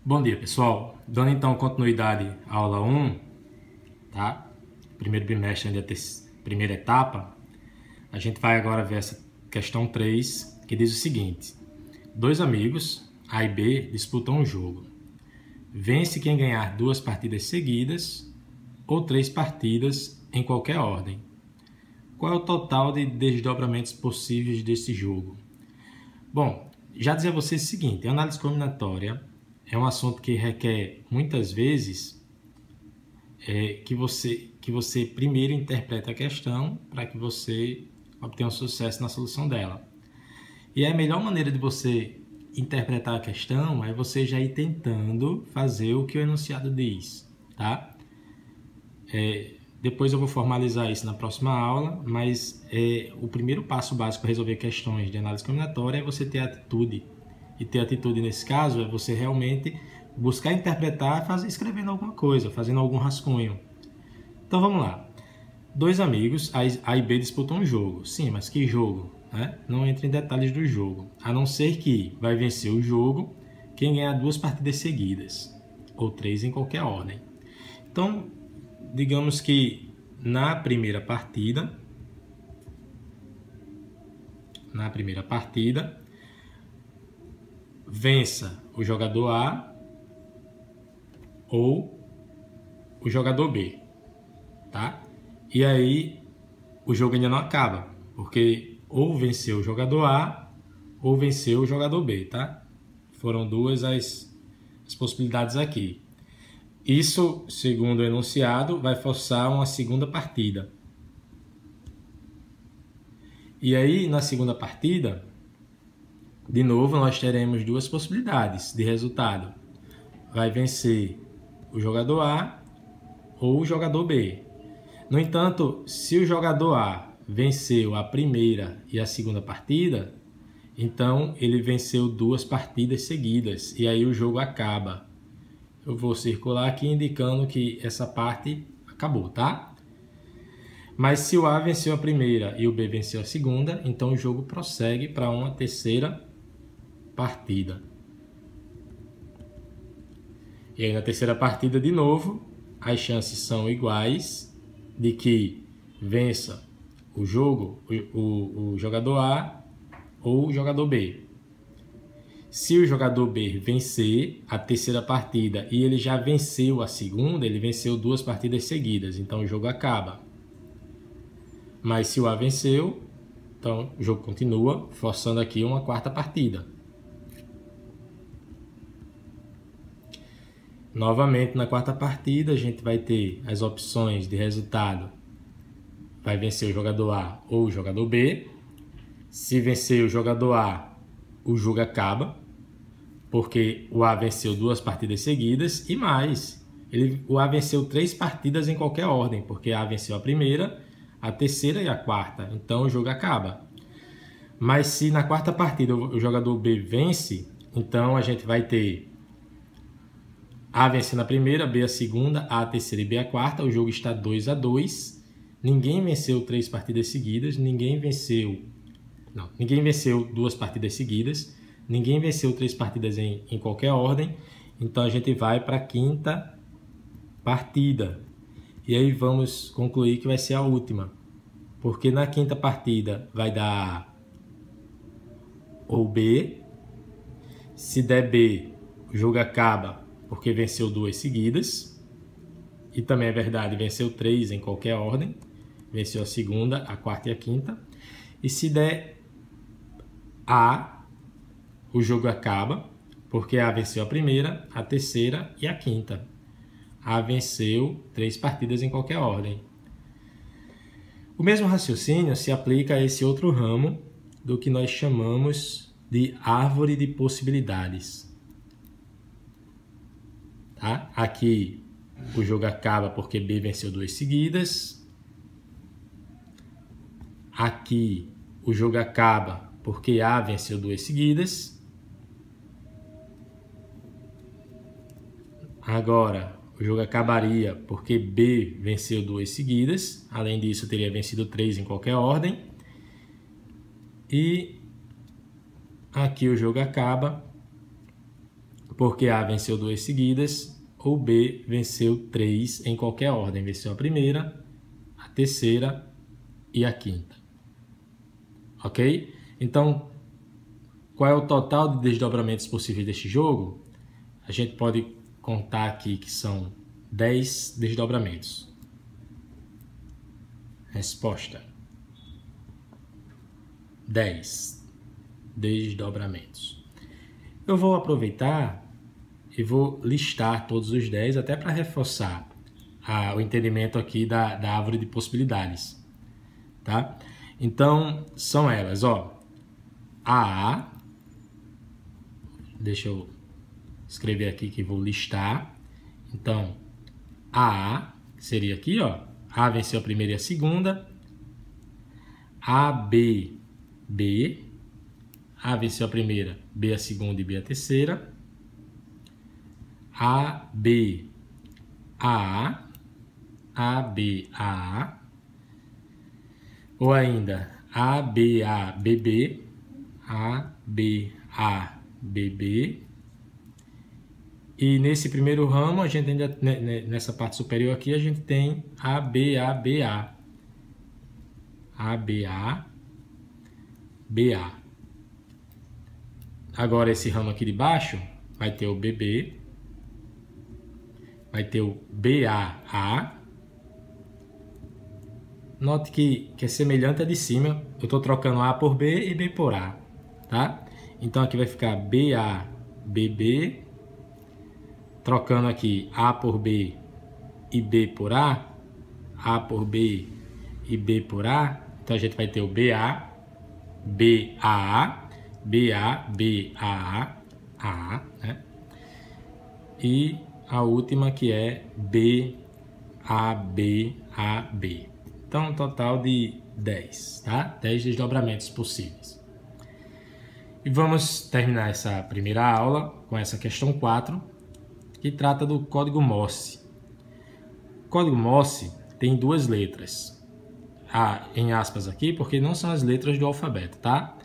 Bom dia, pessoal. Dando então continuidade à aula 1, tá? Primeiro bimestre, ainda primeira etapa. A gente vai agora ver essa questão 3, que diz o seguinte: dois amigos, A e B, disputam um jogo. Vence quem ganhar 2 partidas seguidas ou 3 partidas em qualquer ordem. Qual é o total de desdobramentos possíveis desse jogo? Bom, já dizia a vocês o seguinte: a análise combinatória é um assunto que requer, muitas vezes, que você primeiro interprete a questão para que você obtenha um sucesso na solução dela. E a melhor maneira de você interpretar a questão é você já ir tentando fazer o que o enunciado diz, tá? Depois eu vou formalizar isso na próxima aula, mas o primeiro passo básico para resolver questões de análise combinatória é você ter atitude. E ter atitude nesse caso é você realmente buscar interpretar, escrevendo alguma coisa, fazendo algum rascunho. Então vamos lá. Dois amigos, A e B, disputam um jogo. Sim, mas que jogo? Né? Não entra em detalhes do jogo. A não ser que vai vencer o jogo quem ganhar 2 partidas seguidas, ou 3 em qualquer ordem. Então, digamos que na primeira partida, vença o jogador A ou o jogador B, tá? E aí o jogo ainda não acaba, porque ou venceu o jogador A ou venceu o jogador B, tá? Foram duas as possibilidades aqui. Isso, segundo o enunciado, vai forçar uma segunda partida. E aí, na segunda partida, de novo, nós teremos 2 possibilidades de resultado. Vai vencer o jogador A ou o jogador B. No entanto, se o jogador A venceu a primeira e a segunda partida, então ele venceu 2 partidas seguidas e aí o jogo acaba. Eu vou circular aqui indicando que essa parte acabou, tá? Mas se o A venceu a primeira e o B venceu a segunda, então o jogo prossegue para uma terceira partida. E aí na terceira partida, de novo, as chances são iguais de que vença o jogo, o jogador A ou o jogador B. Se o jogador B vencer a terceira partida e ele já venceu a segunda, ele venceu 2 partidas seguidas, então o jogo acaba. Mas se o A venceu, então o jogo continua, forçando aqui uma quarta partida. Novamente, na quarta partida, a gente vai ter as opções de resultado. Vai vencer o jogador A ou o jogador B. Se vencer o jogador A, o jogo acaba, porque o A venceu 2 partidas seguidas e mais. O A venceu 3 partidas em qualquer ordem, porque A venceu a primeira, a terceira e a quarta. Então o jogo acaba. Mas se na quarta partida o jogador B vence, então a gente vai ter A vencendo a primeira, B a segunda, A terceira e B a quarta. O jogo está 2-2. Ninguém venceu 3 partidas seguidas, ninguém venceu 2 partidas seguidas, ninguém venceu 3 partidas em qualquer ordem. Então a gente vai para a quinta partida. E aí vamos concluir que vai ser a última. Porque na quinta partida vai dar A ou B. Se der B, o jogo acaba porque venceu 2 seguidas. E também é verdade, venceu 3 em qualquer ordem. Venceu a segunda, a quarta e a quinta. E se der A, o jogo acaba, porque A venceu a primeira, a terceira e a quinta. A venceu 3 partidas em qualquer ordem. O mesmo raciocínio se aplica a esse outro ramo do que nós chamamos de árvore de possibilidades. Tá? Aqui o jogo acaba porque B venceu 2 seguidas. Aqui o jogo acaba porque A venceu 2 seguidas. Agora o jogo acabaria porque B venceu 2 seguidas. Além disso, teria vencido 3 em qualquer ordem. E aqui o jogo acaba porque A venceu 2 seguidas, ou B venceu 3 em qualquer ordem. Venceu a primeira, a terceira e a quinta. Ok? Então, qual é o total de desdobramentos possíveis deste jogo? A gente pode contar aqui que são 10 desdobramentos. Resposta: 10 desdobramentos. Eu vou aproveitar e vou listar todos os 10, até para reforçar o entendimento aqui da árvore de possibilidades. Tá? Então, são elas, ó. A, deixa eu escrever aqui que vou listar. Então, A seria aqui, ó. A venceu a primeira e a segunda. A, B, B. A venceu a primeira, B a segunda e B a terceira. A, B, A. A, B, A. Ou ainda, A, B, A, B, B. A, B, A, B, B. E nesse primeiro ramo, a gente ainda, nessa parte superior aqui, a gente tem A, B, A, B, A. A, B, A, B, A. Agora, esse ramo aqui de baixo vai ter o BB, vai ter o BAA. Note que é semelhante à de cima. Eu estou trocando A por B e B por A, tá? Então, aqui vai ficar BA, BB. Trocando aqui A por B e B por A. A por B e B por A. Então, a gente vai ter o BA, BAA. BA, BAA, A, né? E a última que é BAB, AB. Então, um total de 10, tá? 10 desdobramentos possíveis. E vamos terminar essa primeira aula com essa questão 4, que trata do código Morse. O código Morse tem 2 letras. Em aspas aqui, porque não são as letras do alfabeto, tá?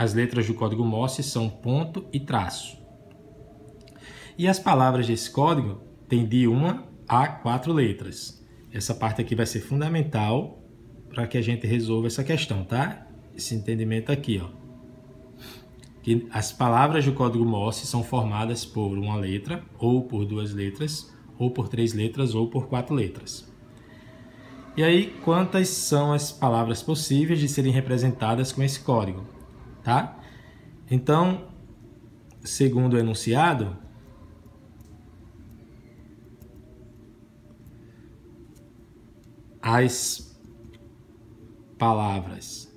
As letras do código Morse são ponto e traço. E as palavras desse código têm de 1 a 4 letras. Essa parte aqui vai ser fundamental para que a gente resolva essa questão, tá? Esse entendimento aqui, ó. Que as palavras do código Morse são formadas por uma letra, ou por 2 letras, ou por 3 letras, ou por 4 letras. E aí, quantas são as palavras possíveis de serem representadas com esse código? Tá? Então, segundo o enunciado, as palavras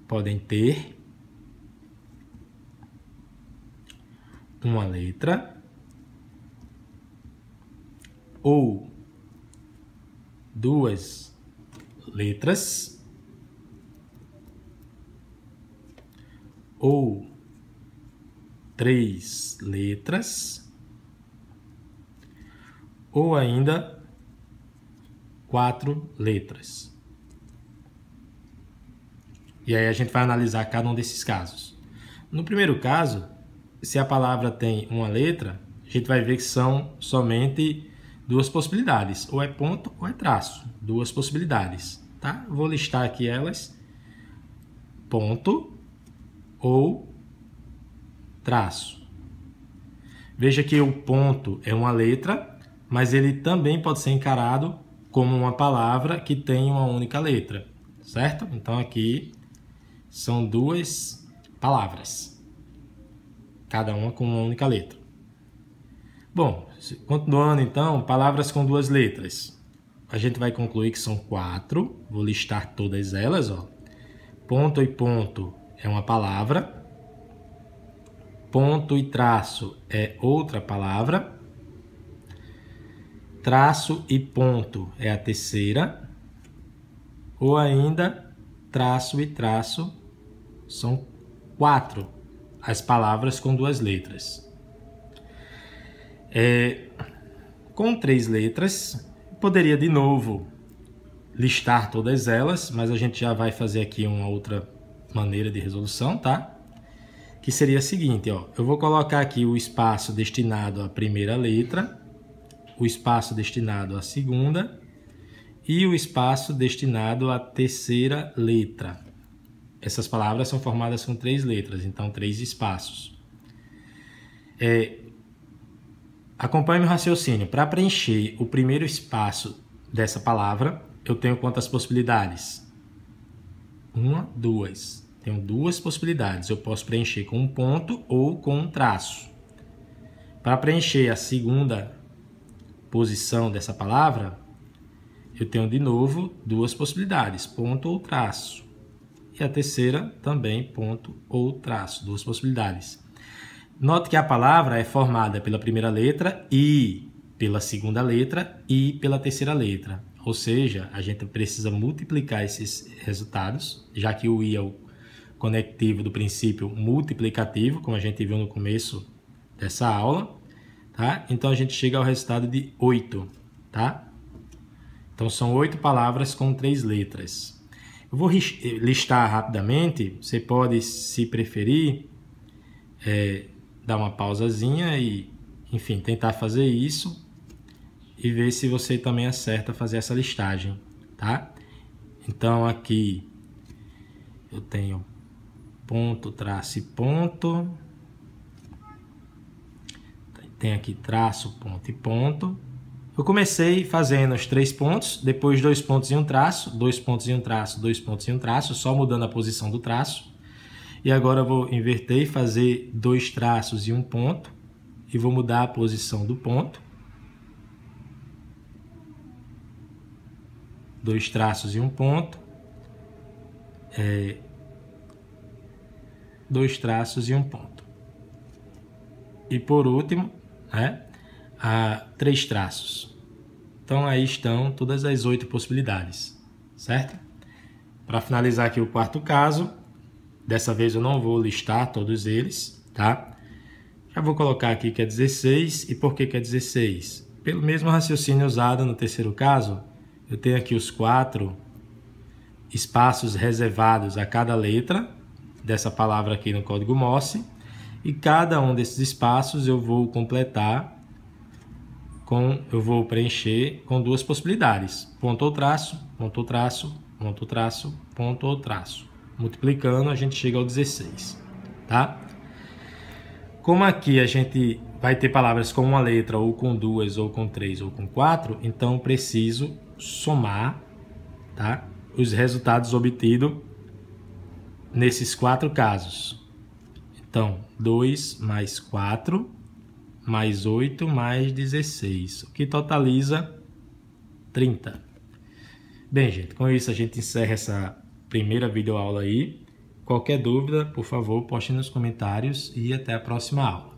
podem ter uma letra ou 2 letras ou 3 letras, ou ainda 4 letras. E aí a gente vai analisar cada um desses casos. No primeiro caso, se a palavra tem uma letra, a gente vai ver que são somente 2 possibilidades, ou é ponto ou é traço, 2 possibilidades, tá? Vou listar aqui elas: ponto ou traço. Veja que o ponto é uma letra, mas ele também pode ser encarado como uma palavra que tem uma única letra, certo? Então aqui são 2 palavras, cada uma com uma única letra. Bom, continuando então, palavras com 2 letras. A gente vai concluir que são 4, vou listar todas elas, ó. Ponto e ponto é uma palavra. Ponto e traço é outra palavra. Traço e ponto é a terceira. Ou ainda, traço e traço são 4 as palavras com 2 letras. Com 3 letras, poderia de novo listar todas elas, mas a gente já vai fazer aqui uma outra maneira de resolução, tá? que seria a seguinte, ó, eu vou colocar aqui o espaço destinado à primeira letra, o espaço destinado à segunda e o espaço destinado à terceira letra. Essas palavras são formadas com 3 letras, então 3 espaços. Acompanhe meu raciocínio. Para preencher o primeiro espaço dessa palavra, eu tenho quantas possibilidades? 1, 2. Tenho 2 possibilidades. Eu posso preencher com um ponto ou com um traço. Para preencher a segunda posição dessa palavra, eu tenho de novo 2 possibilidades, ponto ou traço. E a terceira também ponto ou traço, 2 possibilidades. Note que a palavra é formada pela primeira letra e pela segunda letra e pela terceira letra. Ou seja, a gente precisa multiplicar esses resultados, já que o I é o conectivo do princípio multiplicativo, como a gente viu no começo dessa aula, tá? Então a gente chega ao resultado de 8, tá? Então são 8 palavras com 3 letras. Eu vou listar rapidamente, você pode, se preferir, dar uma pausazinha e, enfim, tentar fazer isso e ver se você também acerta fazer essa listagem, tá? Então aqui eu tenho ponto, traço e ponto. Tem aqui traço, ponto e ponto. Eu comecei fazendo os 3 pontos, depois 2 pontos e um traço, 2 pontos e um traço, 2 pontos e um traço, só mudando a posição do traço. E agora eu vou inverter e fazer 2 traços e um ponto, e vou mudar a posição do ponto. 2 traços e um ponto. 2 traços e um ponto. E por último, 3 traços. Então aí estão todas as 8 possibilidades, certo? Para finalizar aqui o quarto caso, dessa vez eu não vou listar todos eles, tá? Já vou colocar aqui que é 16. E por que é 16? Pelo mesmo raciocínio usado no terceiro caso, eu tenho aqui os 4 espaços reservados a cada letra dessa palavra aqui no código Morse. E cada um desses espaços eu vou completar eu vou preencher com 2 possibilidades. Ponto ou traço, ponto ou traço, ponto ou traço, ponto ou traço. Multiplicando, a gente chega ao 16, tá? Como aqui a gente vai ter palavras com uma letra, ou com 2, ou com 3, ou com 4, então preciso somar, tá, os resultados obtidos nesses 4 casos. Então, 2 mais 4, mais 8, mais 16, o que totaliza 30. Bem, gente, com isso a gente encerra essa primeira videoaula aí. Qualquer dúvida, por favor, poste nos comentários e até a próxima aula.